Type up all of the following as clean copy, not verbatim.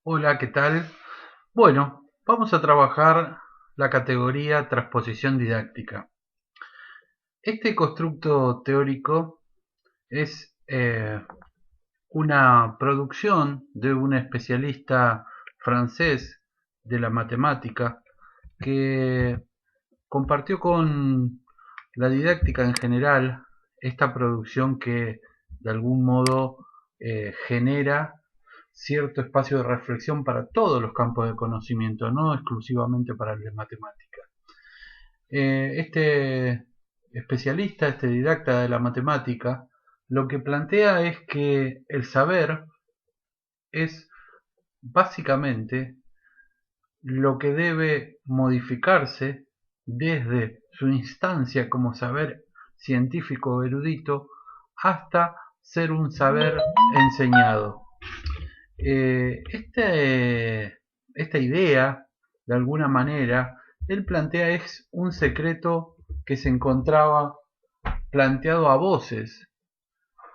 Hola, ¿qué tal? Bueno, vamos a trabajar la categoría transposición didáctica. Este constructo teórico es una producción de un especialista francés de la matemática que compartió con la didáctica en general esta producción que de algún modo genera cierto espacio de reflexión para todos los campos de conocimiento, no exclusivamente para las matemáticas. Este especialista, este didacta de la matemática, lo que plantea es que el saber es básicamente lo que debe modificarse desde su instancia como saber científico o erudito hasta ser un saber enseñado. Esta idea, de alguna manera, él plantea es un secreto que se encontraba planteado a voces,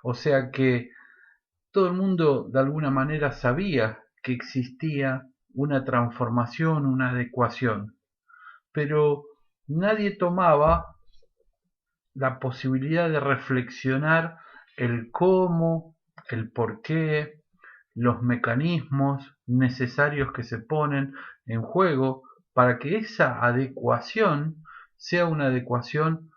o sea que todo el mundo de alguna manera sabía que existía una transformación, una adecuación, pero nadie tomaba la posibilidad de reflexionar el cómo, el por qué, los mecanismos necesarios que se ponen en juego para que esa adecuación sea una adecuación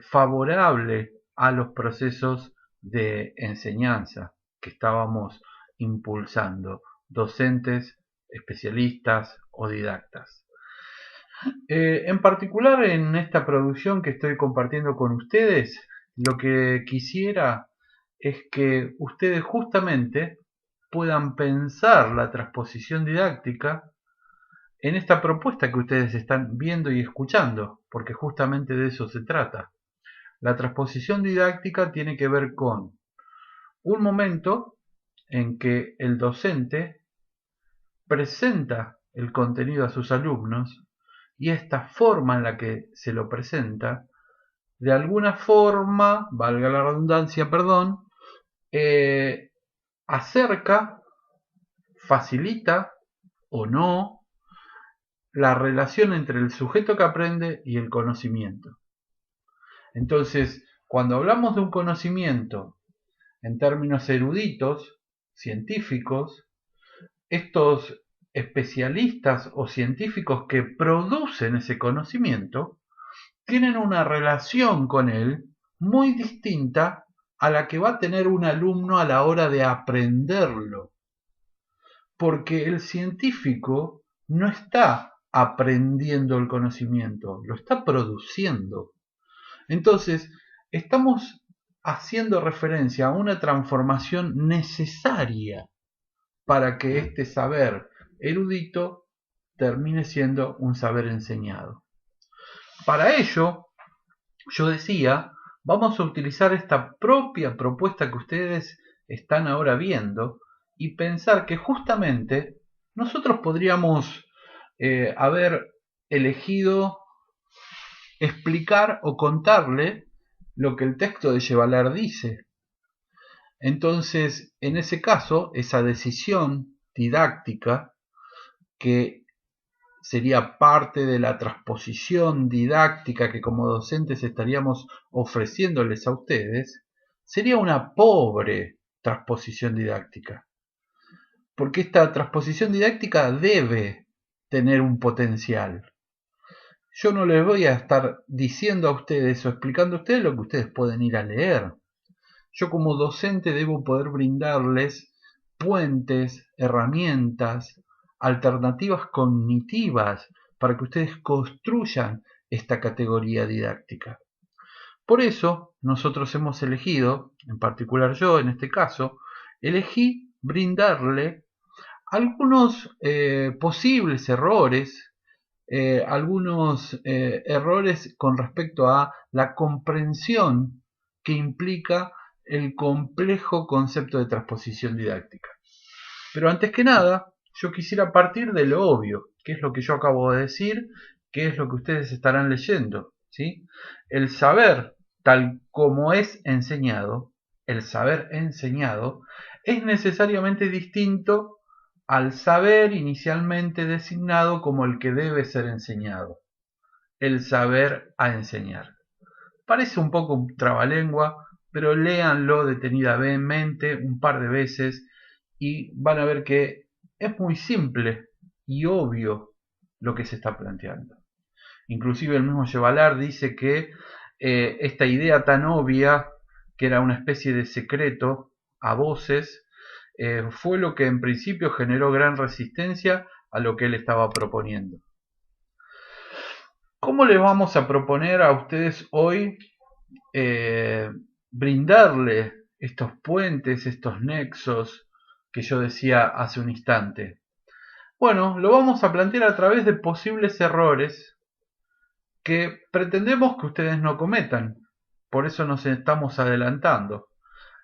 favorable a los procesos de enseñanza que estábamos impulsando, docentes, especialistas o didactas. En particular en esta producción que estoy compartiendo con ustedes, lo que quisiera es que ustedes justamente puedan pensar la transposición didáctica en esta propuesta que ustedes están viendo y escuchando, porque justamente de eso se trata. La transposición didáctica tiene que ver con un momento en que el docente presenta el contenido a sus alumnos y esta forma en la que se lo presenta, de alguna forma, valga la redundancia, perdón, eh, acerca, facilita o no la relación entre el sujeto que aprende y el conocimiento. Entonces, cuando hablamos de un conocimiento en términos eruditos, científicos, estos especialistas o científicos que producen ese conocimiento tienen una relación con él muy distinta a la que va a tener un alumno a la hora de aprenderlo. Porque el científico no está aprendiendo el conocimiento, lo está produciendo. Entonces, estamos haciendo referencia a una transformación necesaria para que este saber erudito termine siendo un saber enseñado. Para ello, yo decía, vamos a utilizar esta propia propuesta que ustedes están ahora viendo y pensar que justamente nosotros podríamos haber elegido explicar o contarle lo que el texto de Chevaler dice. Entonces, en ese caso, esa decisión didáctica que sería parte de la transposición didáctica que como docentes estaríamos ofreciéndoles a ustedes, sería una pobre transposición didáctica. Porque esta transposición didáctica debe tener un potencial. Yo no les voy a estar diciendo a ustedes o explicando a ustedes lo que ustedes pueden ir a leer. Yo como docente debo poder brindarles puentes, herramientas, alternativas cognitivas para que ustedes construyan esta categoría didáctica. Por eso nosotros hemos elegido, en particular yo en este caso, elegí brindarle algunos posibles errores, algunos errores con respecto a la comprensión que implica el complejo concepto de transposición didáctica. Pero antes que nada, yo quisiera partir de lo obvio, que es lo que yo acabo de decir, que es lo que ustedes estarán leyendo, ¿sí? El saber, tal como es enseñado, el saber enseñado, es necesariamente distinto al saber inicialmente designado como el que debe ser enseñado, el saber a enseñar. Parece un poco un trabalengua, pero léanlo detenidamente un par de veces y van a ver que es muy simple y obvio lo que se está planteando. Inclusive el mismo Chevalar dice que esta idea tan obvia, que era una especie de secreto a voces, fue lo que en principio generó gran resistencia a lo que él estaba proponiendo. ¿Cómo les vamos a proponer a ustedes hoy brindarle estos puentes, estos nexos que yo decía hace un instante? Bueno, lo vamos a plantear a través de posibles errores que pretendemos que ustedes no cometan. Por eso nos estamos adelantando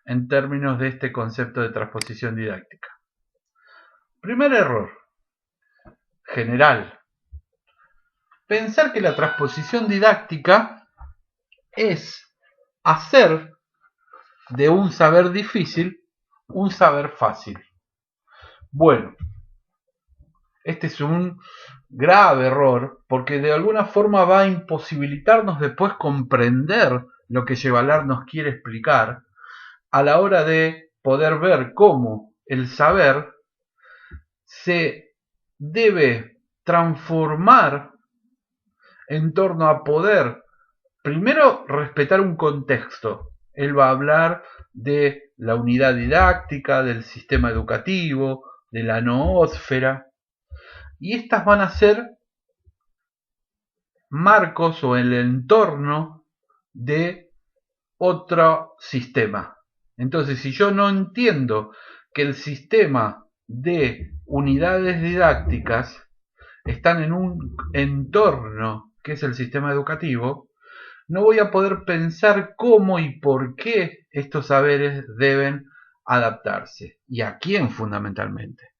en términos de este concepto de transposición didáctica. Primer error general. Pensar que la transposición didáctica es hacer de un saber difícil un saber fácil. Bueno, este es un grave error porque de alguna forma va a imposibilitarnos después comprender lo que Chevalar nos quiere explicar a la hora de poder ver cómo el saber se debe transformar en torno a poder, primero, respetar un contexto. Él va a hablar de la unidad didáctica, del sistema educativo, de la noósfera, y estas van a ser marcos o el entorno de otro sistema. Entonces, si yo no entiendo que el sistema de unidades didácticas están en un entorno que es el sistema educativo, no voy a poder pensar cómo y por qué estos saberes deben adaptarse y a quién fundamentalmente.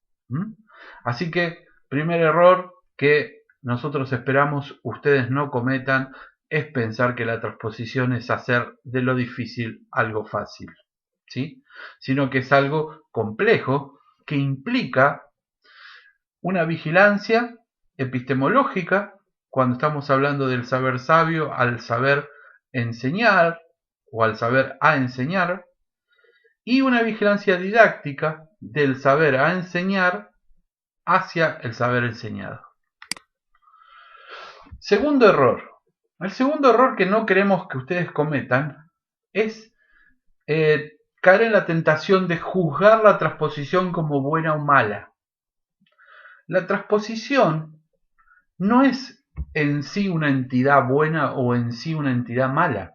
Así que, primer error que nosotros esperamos ustedes no cometan es pensar que la transposición es hacer de lo difícil algo fácil, ¿sí? Sino que es algo complejo que implica una vigilancia epistemológica cuando estamos hablando del saber sabio al saber enseñar o al saber a enseñar, y una vigilancia didáctica del saber a enseñar hacia el saber enseñado. Segundo error. El segundo error que no queremos que ustedes cometan es caer en la tentación de juzgar la transposición como buena o mala. La transposición no es en sí una entidad buena o en sí una entidad mala.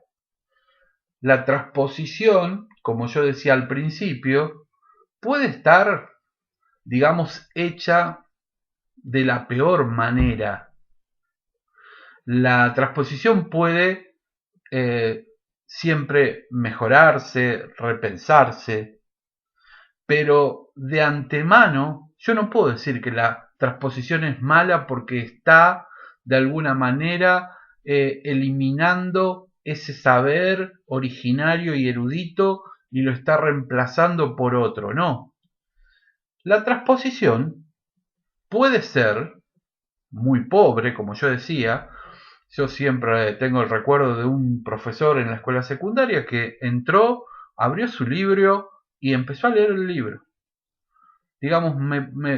La transposición, como yo decía al principio, puede estar, digamos, hecha de la peor manera. La transposición puede siempre mejorarse, repensarse, pero de antemano yo no puedo decir que la transposición es mala porque está de alguna manera eliminando ese saber originario y erudito y lo está reemplazando por otro. No. La transposición puede ser muy pobre, como yo decía. Yo siempre tengo el recuerdo de un profesor en la escuela secundaria que entró, abrió su libro y empezó a leer el libro. Digamos,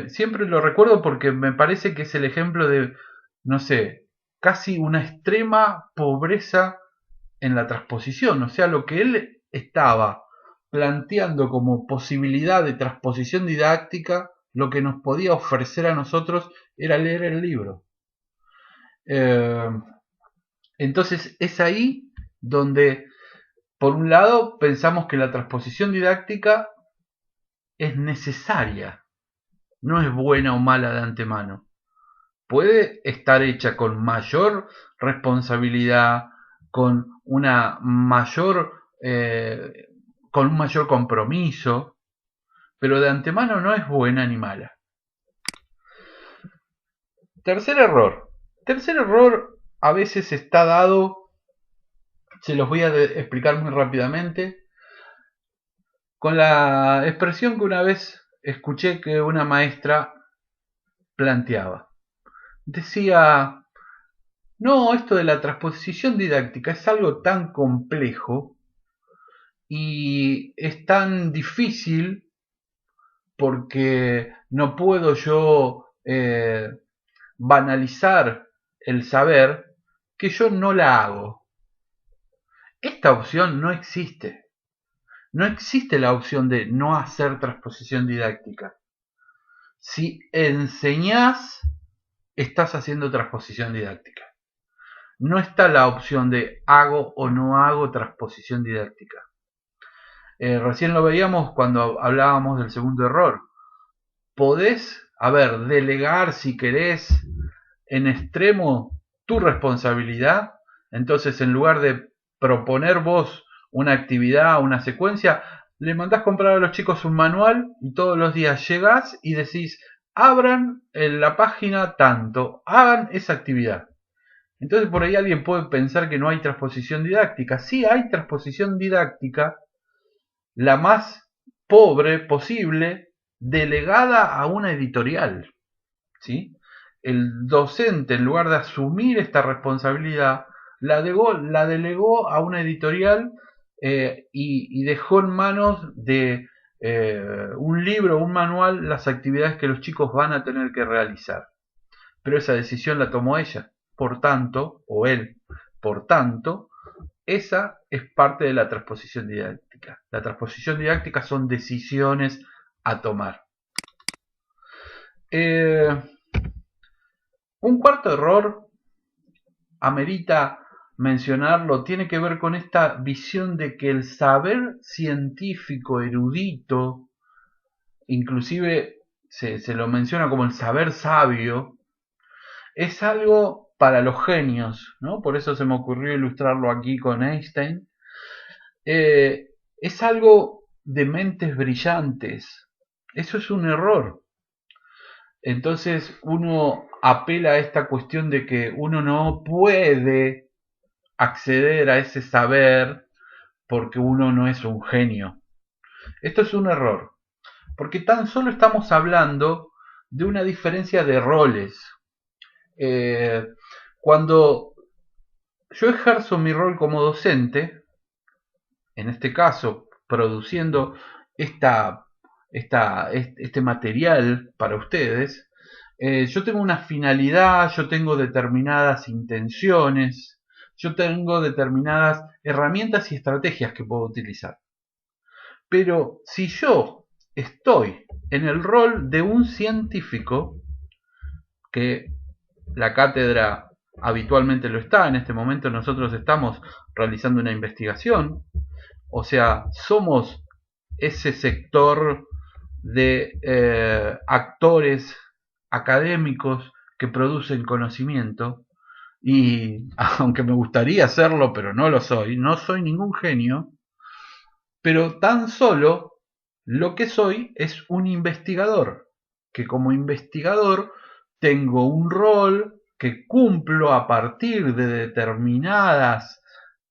siempre lo recuerdo porque me parece que es el ejemplo de, no sé, casi una extrema pobreza en la transposición. O sea, lo que él estaba planteando como posibilidad de transposición didáctica, lo que nos podía ofrecer a nosotros era leer el libro. Entonces es ahí donde, por un lado, pensamos que la transposición didáctica es necesaria, no es buena o mala de antemano. Puede estar hecha con mayor responsabilidad, con una mayor, con un mayor compromiso, pero de antemano no es buena ni mala. Tercer error. Tercer error a veces está dado, se los voy a explicar muy rápidamente, con la expresión que una vez escuché que una maestra planteaba. Decía, no, esto de la transposición didáctica es algo tan complejo y es tan difícil porque no puedo yo banalizar el saber que yo no la hago. Esta opción no existe. No existe la opción de no hacer transposición didáctica. Si enseñás, estás haciendo transposición didáctica. No está la opción de hago o no hago transposición didáctica. Recién lo veíamos cuando hablábamos del segundo error. Podés, delegar si querés en extremo tu responsabilidad. Entonces, en lugar de proponer vos una actividad, una secuencia, le mandás comprar a los chicos un manual y todos los días llegás y decís, abran en la página tanto, hagan esa actividad. Entonces por ahí alguien puede pensar que no hay transposición didáctica. Sí hay transposición didáctica, la más pobre posible, delegada a una editorial. ¿Sí? El docente, en lugar de asumir esta responsabilidad, la delegó a una editorial y dejó en manos de un libro, un manual, las actividades que los chicos van a tener que realizar. Pero esa decisión la tomó ella, por tanto, o él, por tanto, esa es parte de la transposición didáctica. La transposición didáctica son decisiones a tomar. Un cuarto error, amerita mencionarlo, tiene que ver con esta visión de que el saber científico erudito, inclusive se lo menciona como el saber sabio, es algo para los genios, ¿no? Por eso se me ocurrió ilustrarlo aquí con Einstein. Es algo de mentes brillantes. Eso es un error. Entonces uno apela a esta cuestión de que uno no puede acceder a ese saber porque uno no es un genio. Esto es un error, porque tan solo estamos hablando de una diferencia de roles. Cuando yo ejerzo mi rol como docente, en este caso produciendo este material para ustedes, yo tengo una finalidad, yo tengo determinadas intenciones, yo tengo determinadas herramientas y estrategias que puedo utilizar. Pero si yo estoy en el rol de un científico, que la cátedra habitualmente lo está, en este momento nosotros estamos realizando una investigación, o sea, somos ese sector de actores académicos que producen conocimiento, y aunque me gustaría hacerlo, pero no lo soy, no soy ningún genio, pero tan solo lo que soy es un investigador, que como investigador tengo un rol que cumplo a partir de determinadas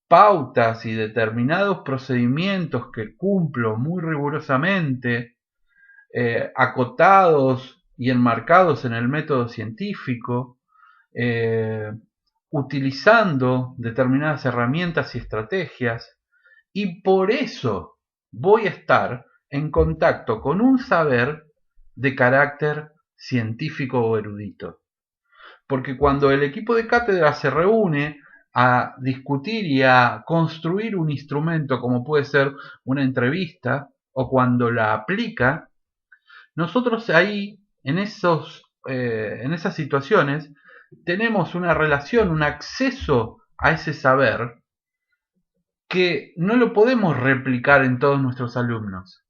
pautas y determinados procedimientos que cumplo muy rigurosamente, acotados y enmarcados en el método científico, eh, utilizando determinadas herramientas y estrategias, y por eso voy a estar en contacto con un saber de carácter científico o erudito. Porque cuando el equipo de cátedra se reúne a discutir y a construir un instrumento como puede ser una entrevista, o cuando la aplica, nosotros ahí, en esas situaciones, tenemos una relación, un acceso a ese saber que no lo podemos replicar en todos nuestros alumnos.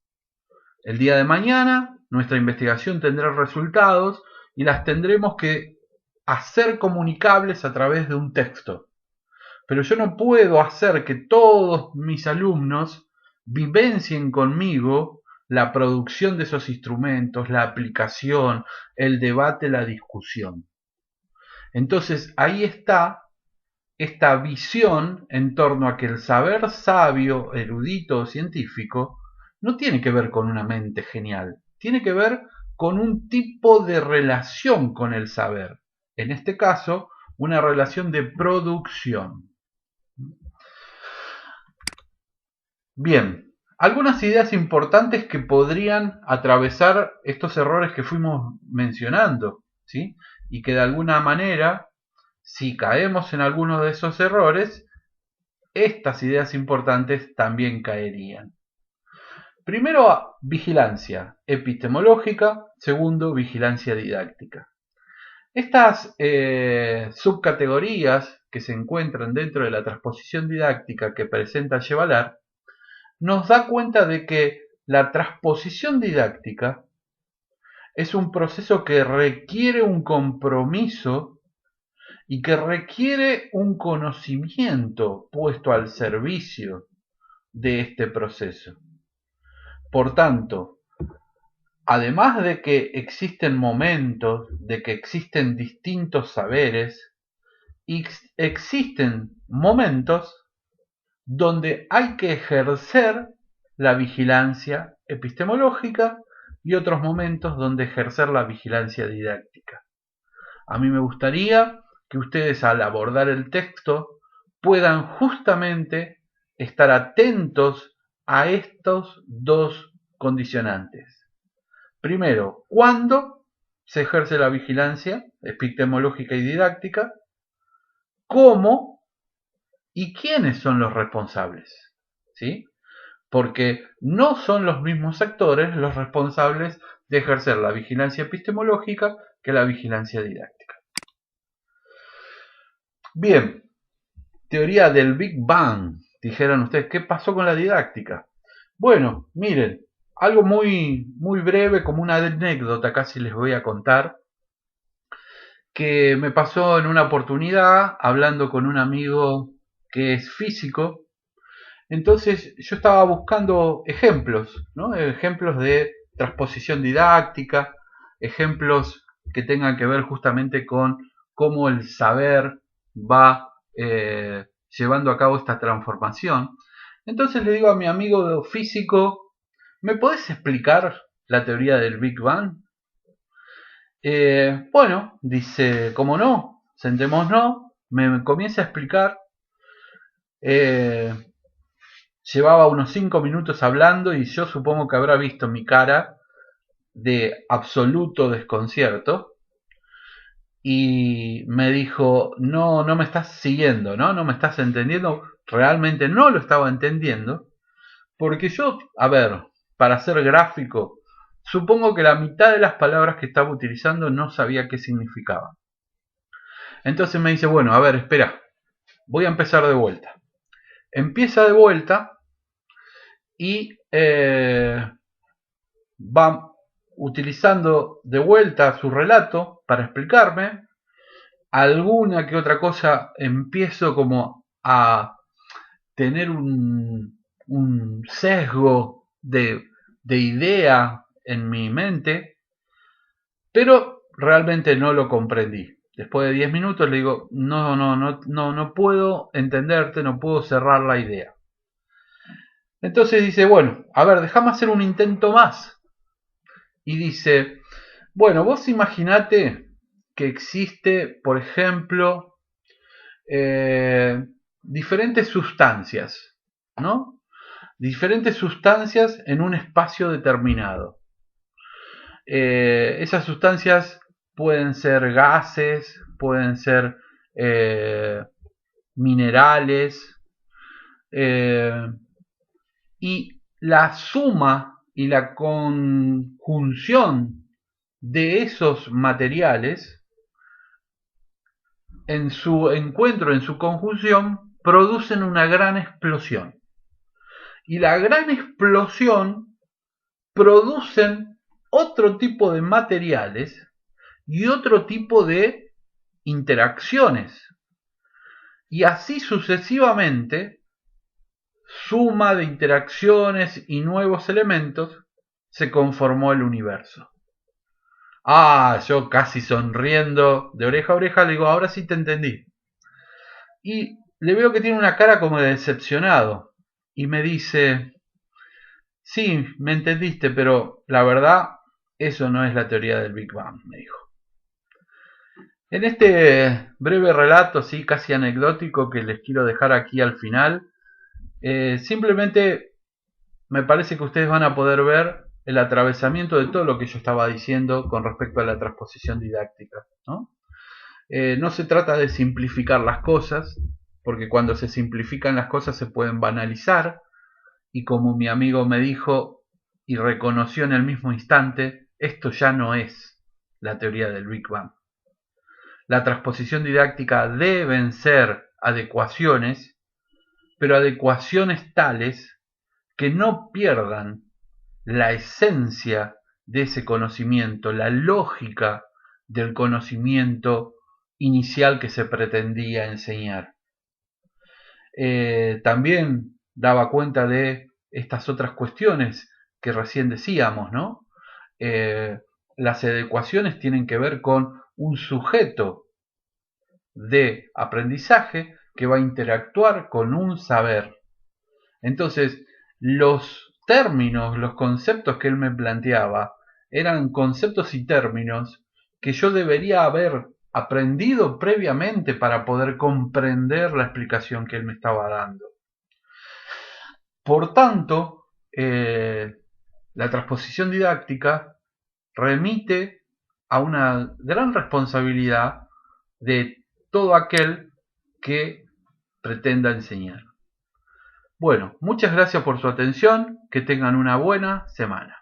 El día de mañana nuestra investigación tendrá resultados y las tendremos que hacer comunicables a través de un texto. Pero yo no puedo hacer que todos mis alumnos vivencien conmigo la producción de esos instrumentos, la aplicación, el debate, la discusión. Entonces ahí está esta visión en torno a que el saber sabio, erudito o científico no tiene que ver con una mente genial, tiene que ver con un tipo de relación con el saber. En este caso, una relación de producción. Bien, algunas ideas importantes que podrían atravesar estos errores que fuimos mencionando, ¿sí? Y que de alguna manera, si caemos en alguno de esos errores, estas ideas importantes también caerían. Primero, vigilancia epistemológica. Segundo, vigilancia didáctica. Estas subcategorías que se encuentran dentro de la transposición didáctica que presenta Chevalar nos da cuenta de que la transposición didáctica es un proceso que requiere un compromiso y que requiere un conocimiento puesto al servicio de este proceso. Por tanto, además de que existen momentos, de que existen distintos saberes, existen momentos donde hay que ejercer la vigilancia epistemológica y otros momentos donde ejercer la vigilancia didáctica. A mí me gustaría que ustedes al abordar el texto puedan justamente estar atentos a estos dos condicionantes. Primero, ¿cuándo se ejerce la vigilancia epistemológica y didáctica? ¿Cómo? ¿Y quiénes son los responsables? ¿Sí? Porque no son los mismos actores los responsables de ejercer la vigilancia epistemológica que la vigilancia didáctica. Bien, teoría del Big Bang. Dijeron ustedes, ¿qué pasó con la didáctica? Bueno, miren, algo muy breve, como una anécdota casi les voy a contar, que me pasó en una oportunidad hablando con un amigo que es físico. Entonces yo estaba buscando ejemplos, ¿no? Ejemplos de transposición didáctica, ejemplos que tengan que ver justamente con cómo el saber va llevando a cabo esta transformación. Entonces le digo a mi amigo físico, ¿me podés explicar la teoría del Big Bang? Bueno, dice, ¿cómo no? Sentémonos, me comienza a explicar. Llevaba unos 5 minutos hablando y yo supongo que habrá visto mi cara de absoluto desconcierto y me dijo, no, no me estás siguiendo, ¿no? No me estás entendiendo. Realmente no lo estaba entendiendo porque yo, a ver, para ser gráfico, supongo que la mitad de las palabras que estaba utilizando no sabía qué significaban. Entonces me dice, bueno, a ver, espera, voy a empezar de vuelta. Empieza de vuelta y va utilizando de vuelta su relato para explicarme. Alguna que otra cosa empiezo como a tener un sesgo de idea en mi mente, pero realmente no lo comprendí. Después de 10 minutos le digo, no puedo entenderte, no puedo cerrar la idea. Entonces dice, bueno, a ver, déjame hacer un intento más. Y dice, bueno, vos imaginate que existe, por ejemplo, diferentes sustancias, ¿no? Diferentes sustancias en un espacio determinado. Esas sustancias pueden ser gases, pueden ser minerales, y la suma y la conjunción de esos materiales en su encuentro, en su conjunción, producen una gran explosión. Y la gran explosión producen otro tipo de materiales y otro tipo de interacciones. Y así sucesivamente, suma de interacciones y nuevos elementos, se conformó el universo. Yo casi sonriendo de oreja a oreja le digo, ahora sí te entendí. Y le veo que tiene una cara como de decepcionado. Y me dice, sí, me entendiste, pero la verdad Eso no es la teoría del Big Bang, me dijo. En este breve relato, sí, casi anecdótico, que les quiero dejar aquí al final, simplemente me parece que ustedes van a poder ver el atravesamiento de todo lo que yo estaba diciendo con respecto a la transposición didáctica, ¿no? No se trata de simplificar las cosas, porque cuando se simplifican las cosas se pueden banalizar, y como mi amigo me dijo y reconoció en el mismo instante, esto ya no es la teoría del Big Bang. La transposición didáctica deben ser adecuaciones, pero adecuaciones tales que no pierdan la esencia de ese conocimiento, la lógica del conocimiento inicial que se pretendía enseñar. También daba cuenta de estas otras cuestiones que recién decíamos, ¿no? Las adecuaciones tienen que ver con un sujeto de aprendizaje que va a interactuar con un saber. Entonces, los términos, los conceptos que él me planteaba, eran conceptos y términos que yo debería haber aprendido previamente para poder comprender la explicación que él me estaba dando. Por tanto, la transposición didáctica remite a una gran responsabilidad de todo aquel que pretenda enseñar. Bueno, muchas gracias por su atención, que tengan una buena semana.